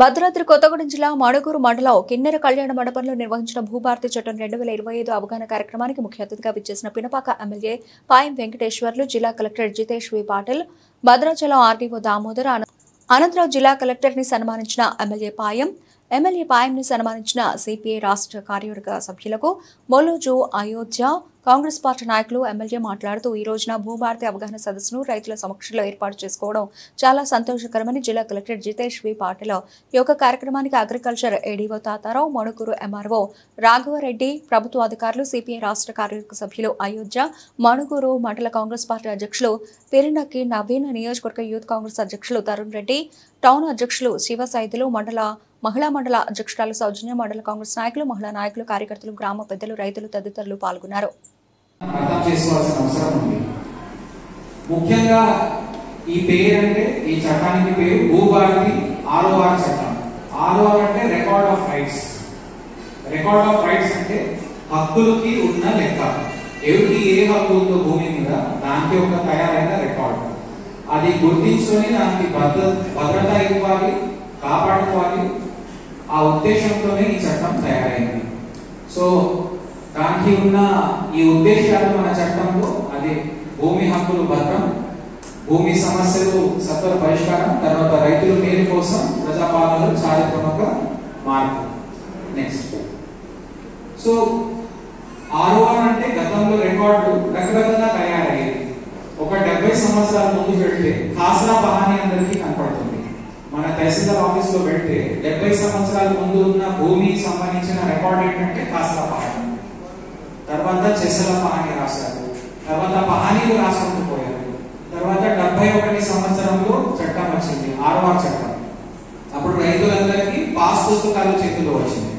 భద్రాద్రి కొత్తగూడెం జిల్లా మణుగూరు మండలం కిన్నెర కళ్యాణ మండపంలో నిర్వహించిన భూభారతి చట్టం 2025 అవగాహన కార్యక్రమానికి ముఖ్య అతిథిగా విచ్చేసిన పినపాక ఎమ్మెల్యే పాయం వెంకటేశ్వర్లు, జిల్లా కలెక్టర్ జితేష్ వి పాటిల్, భద్రాచలం ఆర్డీఓ దామోదర్, అనంతరావు జిల్లా కలెక్టర్ ని సన్మానించిన ఎమ్మెల్యే పాయంని సన్మానించిన సిపిఐ రాష్ట్ర కార్యవర్గ సభ్యులకు మొల్లోజు అయోధ్య కాంగ్రెస్ పార్టీ నాయకులు ఎమ్మెల్యే మాట్లాడుతూ ఈ రోజున భూభారతి అవగాహన సదస్సును రైతుల సమక్షంలో ఏర్పాటు చేసుకోవడం చాలా సంతోషకరమని జిల్లా కలెక్టర్ జితేష్ వి పాటిల్ ఈ యొక్క కార్యక్రమానికి agriculture ADO Tatarao, Manuguru MRO Raghava Reddy, ప్రభుత్వ అధికారులు, సిపిఐ రాష్ట్ర కార్యవర్గ సభ్యులు అయోధ్య, మణుగూరు మండల కాంగ్రెస్ పార్టీ అధ్యక్షులు పిరినక్కి నవీన్, నియోజకవర్గ యూత్ కాంగ్రెస్ అధ్యక్షులు తరుణ్ రెడ్డి, టౌన్ అధ్యక్షులు శివ సైదులు, మహిళా మండల అధ్యక్షురాలు సౌజన్య, మండల కాంగ్రెస్ నాయకులు, మహిళా నాయకులు, కార్యకర్తలు, గ్రామ పెద్దలు, రైతులు తదితరులు పాల్గొన్నారు. అర్థం చేసుకోవాల్సిన అవసరం ఉంది. ముఖ్యంగా ఈ పేరు అంటే ఈ చట్టానికి పేరు భూభారతి ఆర్ఓఆర్ చట్టం. ఆర్ఓఆర్ అంటే record of rights. Record of rights అంటే హక్కులకి ఉన్న లెక్క. ఎవరికి ఏ హక్కు ఉందో భూమి మీద దానికి ఒక తయారైన రికార్డ్. అది గుర్తించుకొని దానికి భద్రత ఇవ్వాలి, కాపాడుకోవాలి. ఆ ఉద్దేశంతోనే ఈ చట్టం తయారైంది. సో దానికి ఉన్న ఈ ఉద్దేశాలు మన చట్టంలో అదే భూమి హక్కులు భద్రం, భూమి సమస్యలు సత్వర పరిష్కారం, తర్వాత రైతుల మేలు కోసం ప్రజాపాలనలో చారిత్రాత్మక మార్పు. నెక్స్ట్ సో ఆర్ఓఆర్ అంటే గతంలో రికార్డు రకరకాలుగా తయారయ్యేది. ఒక 70 సంవత్సరాల ముందు పెడితే ఖాసా పహానీ అందరికీ కనపడుతుంది. మన తహసీల్దార్ ఆఫీస్ లో పెడితే 70 సంవత్సరాల ముందు ఉన్న భూమికి సంబంధించిన రికార్డ్ ఏంటంటే ఖాసా పహానీ. తర్వాత చెసల పహానీ రాశారు, తర్వాత పహానీలు రాసుకుంటూ పోయారు. తర్వాత 71 సంవత్సరంలో చట్టం వచ్చింది, ఆర్ఓఆర్ చట్టం. అప్పుడు రైతులందరికీ పాస్ పుస్తకాలు చేతిలో వచ్చింది,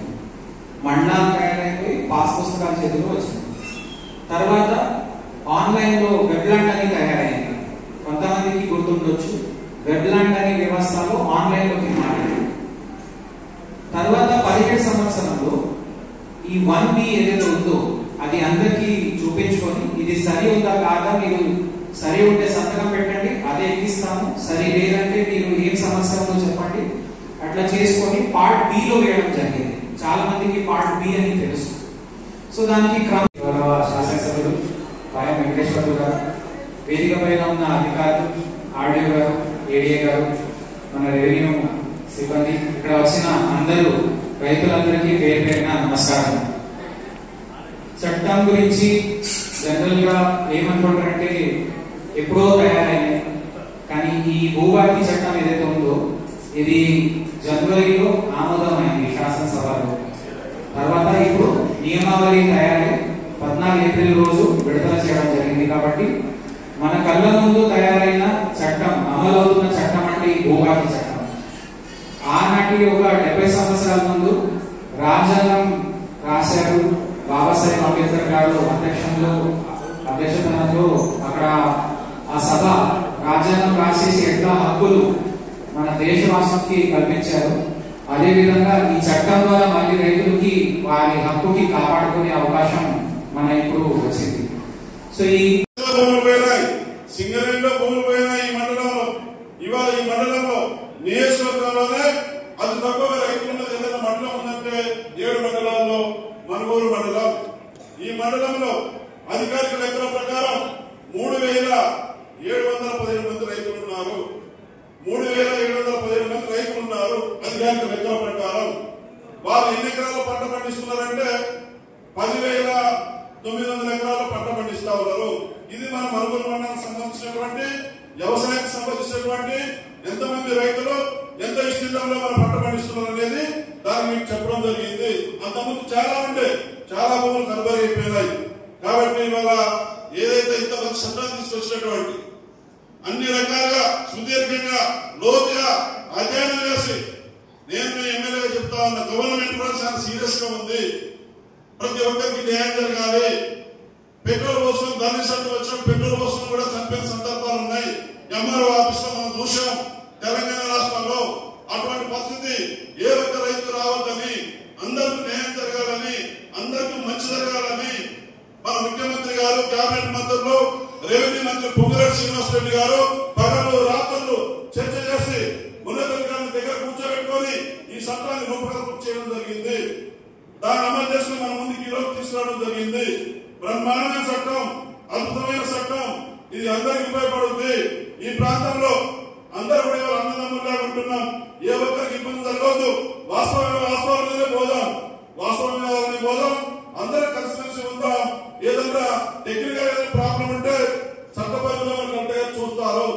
మండలాలు తయారైపోయి పాస్ పుస్తకాలు చేతిలో వచ్చింది. తర్వాత ఆన్లైన్ లో వెబ్లాండ్ అని తయారైంది. కొంతమందికి గుర్తుండొచ్చు, వెబ్లాండ్ అనే వ్యవస్థలో ఆన్లైన్ లోకి మారింది. తర్వాత 17 సంవత్సరంలో ఈ 1B ఏదైతే ఉందో అది అందరికీ చూపించుకొని ఇది సరి ఉందా కాదా, మీరు సరి ఉంటే సంతకం పెట్టండి, అదే ఎక్కిస్తాము, సరి లేదంటే మీరు ఏం సమస్య ఉందో చెప్పండి, అట్లా చేసుకొని పార్ట్ B లో వేయడం జరిగింది. చాలా మందికి పార్ట్ B అని తెలుసు. సో దానికి శాసనసభ్యులు పాయం వెంకటేశ్వర్లు గారు, వేదిక పైన ఉన్న అధికారులు, ఆర్డీఓ గారు, ఏడీఏ గారు, మన రెవెన్యూ సిబ్బంది, ఇక్కడ వచ్చిన అందరూ రైతులందరికీ పేరు పేరున నమస్కారం. చట్టం గురించి జనరల్ గా ఏమనుకుంటారంటే ఎప్పుడో తయారైంది, కానీ ఈ భూభారతి చట్టం ఏదైతే ఉందో ఇది జనవరిలో ఆమోదమైంది శాసనసభలో. తర్వాత ఇప్పుడు నియమావళి తయారై 14 ఏప్రిల్ రోజు విడుదల చేయడం జరిగింది. కాబట్టి మన కళ్ళ ముందు తయారైన చట్టం, అమలవుతున్న చట్టం అంటే ఈ భూభారతి చట్టం. ఆనాటి ఒక 70 సంవత్సరాల ముందు రాజ్యాంగం రాశారు బాబాసాహెబ్ అంబేద్కర్ గారు అధ్యక్షతనంలో. అక్కడ ఆ సభ రాజ్యాంగం రాసేసి ఎట్లా హక్కులు మన దేశవాసులకి కల్పించారు, అదే విధంగా ఈ చట్టం ద్వారా మళ్ళీ రైతులకి వారి హక్కుకి కాపాడుకునే అవకాశం మన ఇప్పుడు వచ్చింది. సో ఈ సింగరేణిలో భూములు పోయిన ఈ మండలంలో, ఇవాళ ఈ మండలంలో నియోజకవర్గంలోనే అతి తక్కువ రైతులు ఉన్నది ఏదైనా మండలం ఉందంటే 7 మండలాల్లో మణుగూరు మండలం. ఈ మండలంలో అధికారిక లెక్కల ప్రకారం 3,717 మంది రైతులు ఉన్నారు. 3,717 మంది రైతులు ఉన్నారు అధికారిక లెక్కల ప్రకారం. వారు ఎన్ని ఎకరాలు పంట పండిస్తున్నారంటే 10,900 ఎకరాలు పంట పండిస్తా ఉన్నారు. ఇది మన మణుగూరు మండలానికి సంబంధించినటువంటి వ్యవసాయానికి సంబంధించినటువంటి ఎంతమంది రైతులు ఎంత విస్తీర్ణంలో మన పంట పండిస్తున్నారు అనేది దాన్ని మీకు చెప్పడం జరిగింది. అంతకుముందు చాలా ఉండే, చాలా భూములు కనుబరి అయిపోయినాయి. కాబట్టి ఇవాళ ఏదైతే ఇంత చట్టాన్ని తీసుకొచ్చినటువంటి అన్ని రకాలుగా సుదీర్ఘంగా లోతుగా అధ్యయనం చేసి నేను మీ ఎమ్మెల్యేగా చెప్తా ఉన్నా, గవర్నమెంట్ కూడా చాలా సీరియస్ గా ఉంది. ప్రతి ఒక్కరికి న్యాయం జరగాలి. పెట్రోల్ కోసం ధనిషన్లు వచ్చిన పెట్రోల్ కోసం కూడా చనిపోయిన సందర్భాలు ఉన్నాయి. ఎంఆర్ఓ ఆఫీస్ లో మనం చూసాం తెలంగాణ రాష్ట్రంలో. అటువంటి పరిస్థితి ఏ ఒక్క రైతు రావద్దని, అందరికీ న్యాయం జరగాలని, అందరికీ మంచి జరగాలని మన ముఖ్యమంత్రి గారు, కేబినెట్ మంత్రులు, రెవెన్యూ మంత్రి పొంగులేటి శ్రీనివాస్ రెడ్డి గారు పగలు రాత్రులు చర్చ చేసి ఉన్నతాధికారుల దగ్గర కూర్చోబెట్టుకొని ఈ చట్టాన్ని రూపకల్పన చేయడం జరిగింది. దాన్ని అమలు చేసుకుని మన ముందుకు ఈరోజు తీసుకురావడం జరిగింది. బ్రహ్మాండమైన చట్టం, అద్భుతమైన చట్టం. ఇది అందరికి ఉపయోగపడుతుంది. ఈ ప్రాంతంలో అందరూ కూడా అన్నదమ్ములుగా ఉంటున్నాం. ఏ ఒక్కరికి ఇబ్బంది జరగదు. వాస్తవాలనే పోదాం, వాస్తవాలని పోదాం. అందరూ కలిసి ఉందాం. ఏదన్నా టెక్నికల్ ప్రాబ్లం ఉంటే చట్టబద్ధంగా గట్టిగా చూస్తారు.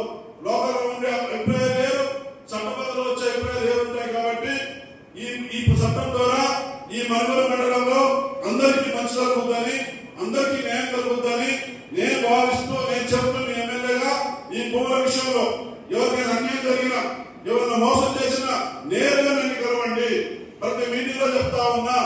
లోకల్ ఉండే అభిప్రాయం లేదు, చట్టబద్ధంలో వచ్చే అభిప్రాయాలు ఏమి ఉంటాయి. కాబట్టి ఈ చట్టం ద్వారా ఈ మనుగోలు మండలంలో అందరికీ మంచి జరుగుతుందని, అందరికీ న్యాయం జరుగుతుందని నేను భావిస్తూ నేను చెప్తున్న ఎమ్మెల్యేగా ఈ భూముల విషయంలో